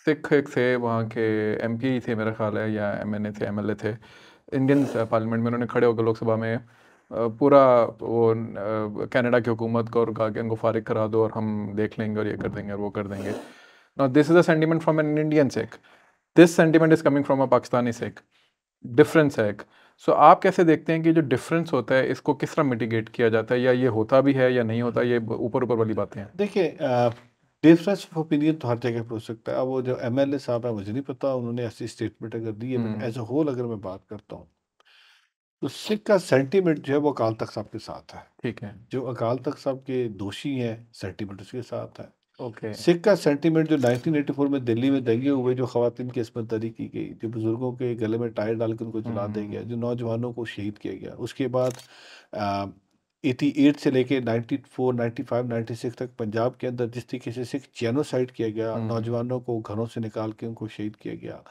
सिख एक थे वहाँ के एमपी थे मेरा ख्याल है, या एमएनए थे, एमएलए थे इंडियन पार्लियामेंट में। उन्होंने खड़े होकर लोकसभा में पूरा वो कनाडा की हुकूमत को और कहा कि इनको फारिग करा दो और हम देख लेंगे और ये कर देंगे और वो कर देंगे। Now this is a sentiment from an Indian Sikh, this sentiment is coming from a Pakistani Sikh, difference है एक। सो आप कैसे देखते हैं कि जो डिफरेंस होता है इसको किस तरह मिटिगेट किया जाता है, या ये होता भी है या नहीं होता, ये ऊपर ऊपर वाली बातें हैं? देखिए, डिफरेंस ऑफ ओपिनियन तो हर जगह पे हो सकता है। अब वो जो एमएलए साहब है, मुझे नहीं पता उन्होंने ऐसी स्टेटमेंट अगर दी है, but hmm. As a whole अगर मैं बात करता हूँ, तो सिख का सेंटीमेंट जो है वो अकाल तख्त साहब के साथ है। ठीक है। जो अकाल तख्त साहब के दोषी हैं, सेंटीमेंट उसके साथ है। ओके। सिख का सेंटीमेंट जो 1984 में दिल्ली में दंगे हुए, जो खवातीन की इस्मतदरी की गई, जो बुजुर्गों के गले में टायर डाल के उनको जला दिया गया, हम्म। जो नौजवानों को शहीद किया गया, उसके बाद 88 से लेके 94, 95, 96 तक पंजाब के अंदर जिस तरीके से सिख जेनोसाइड किया गया, हम्म। नौजवानों को घरों से निकाल के उनको शहीद किया गया,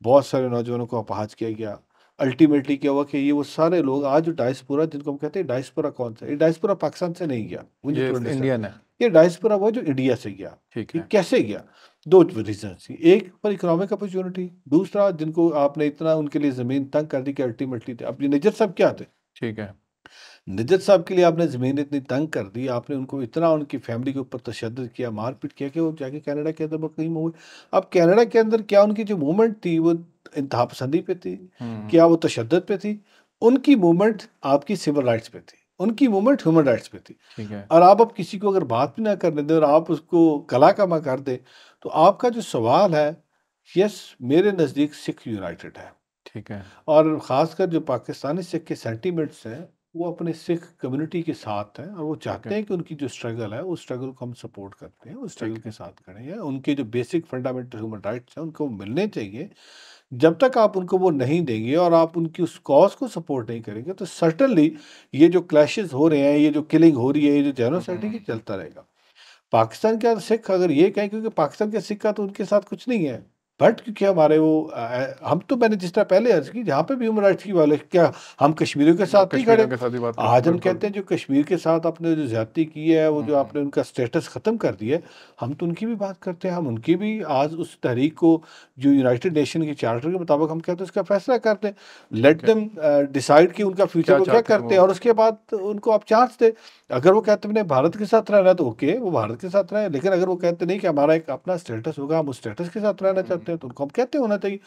बहुत सारे नौजवानों को अपहाज किया गया। अल्टीमेटली क्या हुआ कि ये वो सारे लोग आज जो डायस्पोरा, जिनको हम कहते हैं डायस्पोरा, कौन सा ये डायस्पोरा पाकिस्तान से नहीं गया, मुझे ये टू अंडरस्टैंड। इंडियन है। ये डायस्पोरा वो जो इंडिया से गया। ठीक ये है। कैसे गया? दो रीजन थी, एक पर इकोनॉमिक अपॉर्चुनिटी, दूसरा जिनको आपने इतना उनके लिए जमीन तंग कर दी कि अल्टीमेटली अब ये निजर साहब क्या थे? ठीक है। निजत साहब के लिए आपने ज़मीन इतनी तंग कर दी, आपने उनको इतना उनकी फैमिली के ऊपर तशद्दुद किया, मार-पीट किया कि वो जाके कनाडा के अंदर मुक़ीम हुए। अब कनाडा के अंदर क्या उनकी जो मूवमेंट थी, वो इंतहा पसंदी पे थी? हम्म। क्या वो तशद्दुद पे थी? उनकी मूवमेंट आपकी सिविल राइट्स पे थी। उनकी मूवमेंट ह्यूमन राइट्स पे थी। ठीक है। और आप अब किसी को अगर बात भी ना करने दें और आप उसको कला-कमा कर दें, तो आपका जो सवाल है, यस, मेरे नज़दीक सिख यूनाइटेड है। ठीक है। और ख़ासकर जो पाकिस्तानी सिख के सेंटीमेंट्स हैं, वो अपने सिख कम्युनिटी के साथ हैं और वो ठीक चाहते है। हैं कि उनकी जो स्ट्रगल है, उस स्ट्रगल को हम सपोर्ट करते हैं, उस स्ट्रगल ठीक के है। साथ खड़े हैं। उनके जो बेसिक फंडामेंटल ह्यूमन राइट्स हैं, उनको मिलने चाहिए। जब तक आप उनको वो नहीं देंगे और आप उनकी उस कॉज़ को सपोर्ट नहीं करेंगे, तो सर्टेनली ये जो क्लैशेज़ हो रहे हैं, ये जो किलिंग हो रही है, ये जो जेनोसाइड है, ये हम्म। चलता रहेगा। पाकिस्तान के सिख अगर ये कहें, क्योंकि पाकिस्तान के सिख का तो उनके साथ कुछ नहीं है, बट क्योंकि हमारे वो हम तो, मैंने जिस तरह पहले अर्ज की, जहाँ पे भी ह्यूमन राइट्स की वाले, क्या हम कश्मीरियों के लोग साथ नहीं खड़े? कश्मीरियों के साथ ही बात करते आज हैं, हम बिल्कुल। कहते हैं जो कश्मीर के साथ आपने जो ज्यादती की है, वो जो हम्म। आपने उनका स्टेटस खत्म कर दिया है, हम तो उनकी भी बात करते हैं। हम उनकी भी आज उस तहरीक को, जो यूनाइटेड नेशन के चार्टर के मुताबिक हम कहते हैं, उसका फैसला करते हैं। लेट ठीक है। देम डिसाइड कि उनका फ्यूचर क्या वो क्या चाहते हैं करते वो? हैं, और उसके बाद उनको आप चांस दें। अगर वो कहते हैं भारत के साथ रहना है, तो ओके, वो भारत के साथ रहे। लेकिन अगर वो कहते नहीं कि हमारा एक अपना स्टेटस होगा, हम उस स्टेटस के साथ रहना हम्म। चाहते हैं, तो उनको हम कहते होना चाहिए।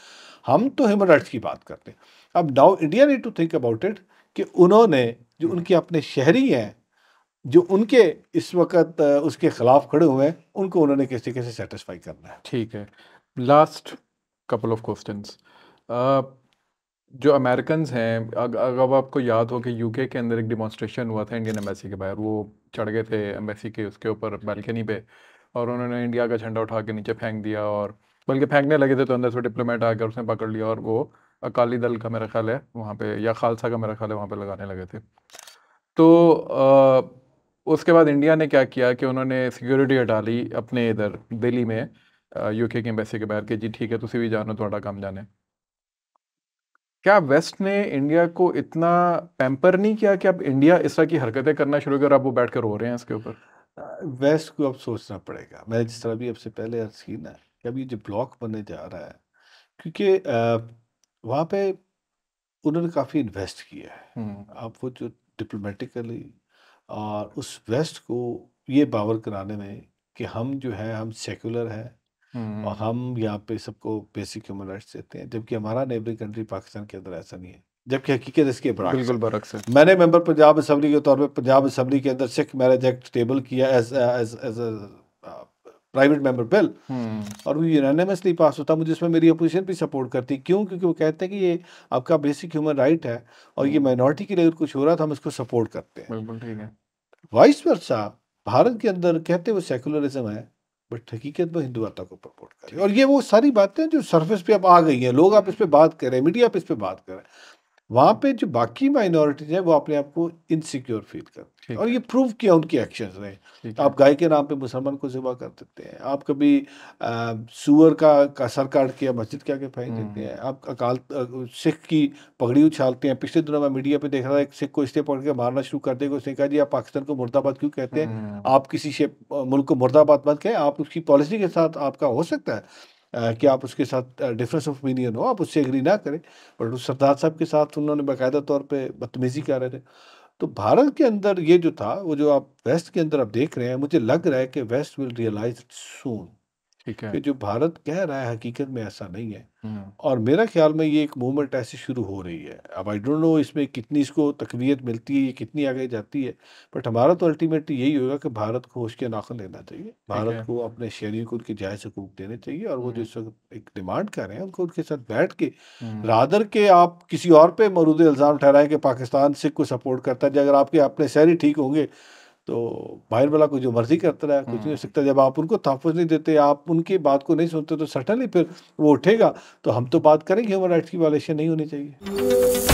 हम तो ह्यूमन राइट्स की बात करते हैं। अब now India need to think about it, कि उन्होंने जो हम्म। उनके अपने शहरी हैं, जो उनके इस वक्त उसके खिलाफ खड़े हुए हैं, उनको उन्होंने कैसे कैसे सेटिस्फाई करना है। ठीक है। Last couple of questions. जो अमेरिकन्स हैं, अगर आपको याद हो कि यूके के अंदर एक डिमॉन्स्ट्रेशन हुआ था इंडियन एम्बेसी के बाहर, वो चढ़ गए थे एम्बेसी के उसके ऊपर बालकनी पे, और उन्होंने इंडिया का झंडा उठा के नीचे फेंक दिया, और बल्कि फेंकने लगे थे तो अंदर से डिप्लोमेट आकर उसने पकड़ लिया, और वो अकाली दल का मेरा ख्याल है वहाँ पे, या खालसा का मेरा ख्याल है वहाँ पे लगाने लगे थे। तो उसके बाद इंडिया ने क्या किया कि उन्होंने सिक्योरिटी हटा ली अपने इधर दिल्ली में, यूके की एम्बेसी के बाहर, कि जी ठीक है तुसी भी जानो, थोड़ा काम जाने। क्या वेस्ट ने इंडिया को इतना पैम्पर नहीं किया कि अब इंडिया इस तरह की हरकतें करना शुरू कर, अब वो बैठ कर रो रहे हैं इसके ऊपर? वेस्ट को अब सोचना पड़ेगा। मैंने जिस तरह भी आपसे पहले अर्ज की ना, कि अब ये जो ब्लॉक बनने जा रहा है, क्योंकि वहाँ पे उन्होंने काफ़ी इन्वेस्ट किया है। हम्म। अब वो जो डिप्लोमेटिकली और उस वेस्ट को ये बावर कराने में कि हम जो है, हम सेकुलर हैं और हम्म। हम यहाँ पे सबको बेसिक ह्यूमन राइट्स देते हैं, जबकि हमारा नेबरिंग कंट्री पाकिस्तान के अंदर ऐसा नहीं है। जबकि हकीकत इसके बरअक्स बिल्कुल है। बरक्स है। मैंने मेंबर पंजाब असेंबली के तौर पे पंजाब असेंबली के अंदर सिख मैरिज एक्ट टेबल किया as as as private member bill, hmm. और वो यूनानिमसली पास होता। मुझे इसमें मेरी अपोजिशन भी सपोर्ट करती। क्यों? क्योंकि वो कहते हैं कि ये आपका बेसिक ह्यूमन राइट है और ये हम्म। माइनॉरिटी के लिए अगर कुछ हो रहा है, तो हम इसको सपोर्ट करते हैं। बिल्कुल ठीक है। वाइस वर्सा, भारत के अंदर कहते वो सेकुलरिज्म है, बट हकीकत में हिंदुत्व को प्रपोर्ट कर रहे हैं। और ठीक है। ये वो सारी बातें जो सरफेस पे अब आ गई हैं, लोग आप इस पे बात कर रहे हैं, मीडिया पे इस पे बात कर रहे हैं। वहाँ पे जो बाकी माइनॉरिटीज़ हैं, वो अपने आप को इनसिक्योर फ़ील करती हैं, और ठीक ये है। प्रूव किया उनके एक्शंस ने। ठीक है। आप गाय के नाम पे मुसलमान को ज़िबा कर देते हैं, आप कभी सूअर का सर काट के मस्जिद के आगे फेंक देते हम्म। हैं, आप सिख की पगड़ी उछालते हैं। पिछले दिनों मैं मीडिया पे देख रहा था, एक सिख को इसलिए पकड़ के मारना शुरू कर देगा, उसने कहा जी आप पाकिस्तान को मुर्दाबाद क्यों कहते हैं? हम्म। आप किसी मुल्क को मुर्दाबाद मत कहें, आप उसकी पॉलिसी के साथ आपका हो सकता है, कि आप उसके साथ डिफरेंस ऑफ ओपिनियन हो, आप उससे एग्री ना करें, बट उस सरदार साहब के साथ उन्होंने बाकायदा तौर पे बदतमीज़ी कर रहे थे। तो भारत के अंदर ये जो था, वो जो आप वेस्ट के अंदर आप देख रहे हैं, मुझे लग रहा है कि वेस्ट विल रियलाइज़ सून ठीक है। कि जो भारत कह रहा है हकीकत में ऐसा नहीं है। हुँ, और मेरा ख्याल में ये एक मूवमेंट ऐसे शुरू हो रही है। अब आई डोंट नो इसमें कितनी इसको तक़वियत मिलती है, ये कितनी आगे जाती है। बट हमारा तो अल्टीमेटली यही होगा कि भारत को होश के नाख़ुन लेना चाहिए। ठीक भारत है। को अपने शहरियों को उनके जायज़ हकूक़ देने चाहिए और वो जो हुँ, इस वक़्त एक डिमांड कर रहे हैं, उनको उनके साथ बैठ के हुँ, रादर के आप किसी और पे मरूद इल्ज़ाम ठहराएँ कि पाकिस्तान सिख को सपोर्ट करता है। अगर आपके अपने शहरी ठीक होंगे तो बाहर वाला कोई जो मर्ज़ी करता रहे, कुछ नहीं हो हुँ। सकता। जब आप उनको तहफ़्फ़ुज़ नहीं देते, आप उनकी बात को नहीं सुनते, तो सर्टेनली फिर वो उठेगा, तो हम तो बात करेंगे ह्यूमन राइट्स की वायलेशन नहीं होनी चाहिए।